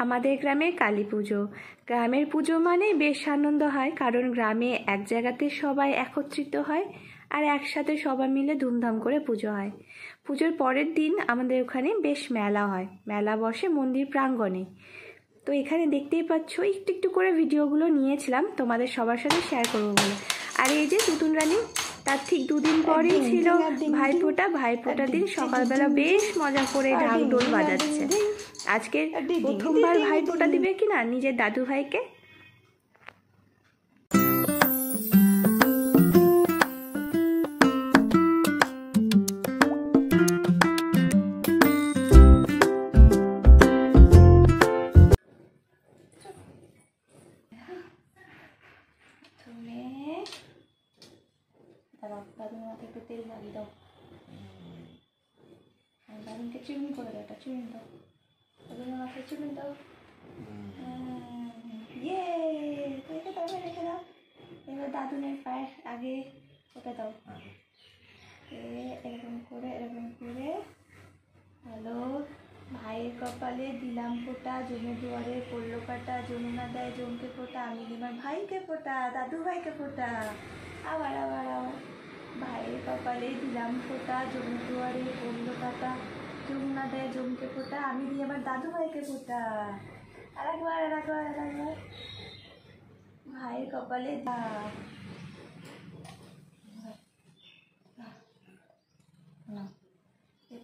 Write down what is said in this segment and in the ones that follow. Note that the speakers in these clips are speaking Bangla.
আমাদের গ্রামে কালী পুজো। গ্রামের পুজো মানে বেশ আনন্দ হয়, কারণ গ্রামে এক জায়গাতে সবাই একত্রিত হয় আর একসাথে সবাই মিলে ধুমধাম করে পুজো হয়। পুজোর পরের দিন আমাদের ওখানে বেশ মেলা হয়, মেলা বসে মন্দির প্রাঙ্গণে। তো এখানে দেখতেই পাচ্ছ একটু একটু করে ভিডিওগুলো নিয়েছিলাম তোমাদের সবার সাথে শেয়ার করবো বলে। আর এই যে তুতুন রানী, তার ঠিক দুদিন পরেই ছিল ভাইফোঁটা। ভাইফোঁটার দিন সকালবেলা বেশ মজা করে ঢাক ঢোল বাজাচ্ছে। আজকে প্রথমবার ভাইফোঁটা দিবে কিনা নিজের দাদু ভাইকে। দাদুর মাথায় একটু তেল লাগিয়ে দাও, দাদুকে চুমনি করে দাও, একটা চুমনি দাও, দাদুর মাথায় চুমনি দাও। ইয়ে, রেখে দাও, রেখে দাও। এবার দাদুনের পায়ের আগে ওটা দাও, এরকম করে হ্যালো। ভাইয়ের কপালে দিলাম ফোঁটা, জমে দুয়ারে পড়লো কাটা, যমুনা দেয় জমকে ফোঁটা, আমি দিলাম ভাইকে ফোঁটা, দাদু ভাইকে ফোঁটা। আবার আবার আবার ভাইয়ের কপালে দিলাম ফোঁটা, জমে দুয়ারে পড়লো কাটা, যমুনা দেয় জমকে ফোঁটা, আমি দিই আমার দাদু ভাইকে ফোঁটা। আর একবার ভাইয়ের কপালে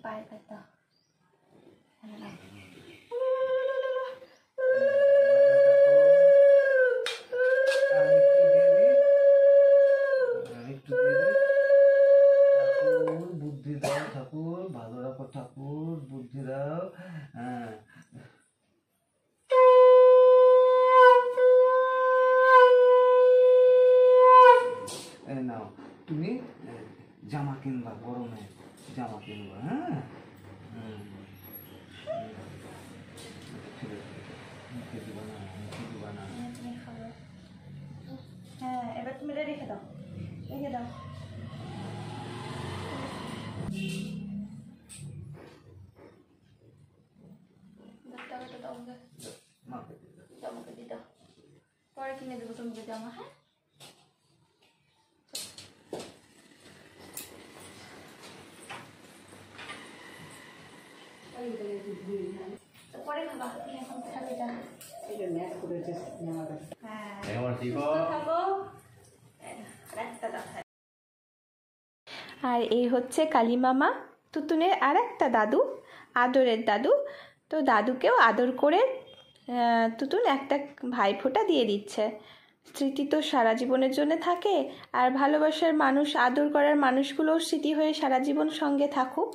পায়ে কাটা। বুদ্ধি দাও ঠাকুর, ভালো রাখো ঠাকুর, বুদ্ধি দাও। হ্যাঁ, নাও তুমি জামা কিনবা, গরমে জামা কিনবা। হ্যাঁ, হ্যাঁ, এবার তুমি রেখে দাও, রেখে দাও। জামাকে দিয়ে দাও, পরে কিনে দেবো তোমাকে জামা। হ্যাঁ, পরে খাবা, এখন খাবে যা। আর এই হচ্ছে কালী মামা, তুতুনের আর একটা দাদু, আদরের দাদু। তো দাদুকেও আদর করে তুতুন একটা ভাইফোঁটা দিয়ে দিচ্ছে। স্মৃতি তো সারা জীবনের জন্য থাকে, আর ভালোবাসার মানুষ, আদর করার মানুষগুলোর স্মৃতি হয়ে সারা জীবন সঙ্গে থাকুক।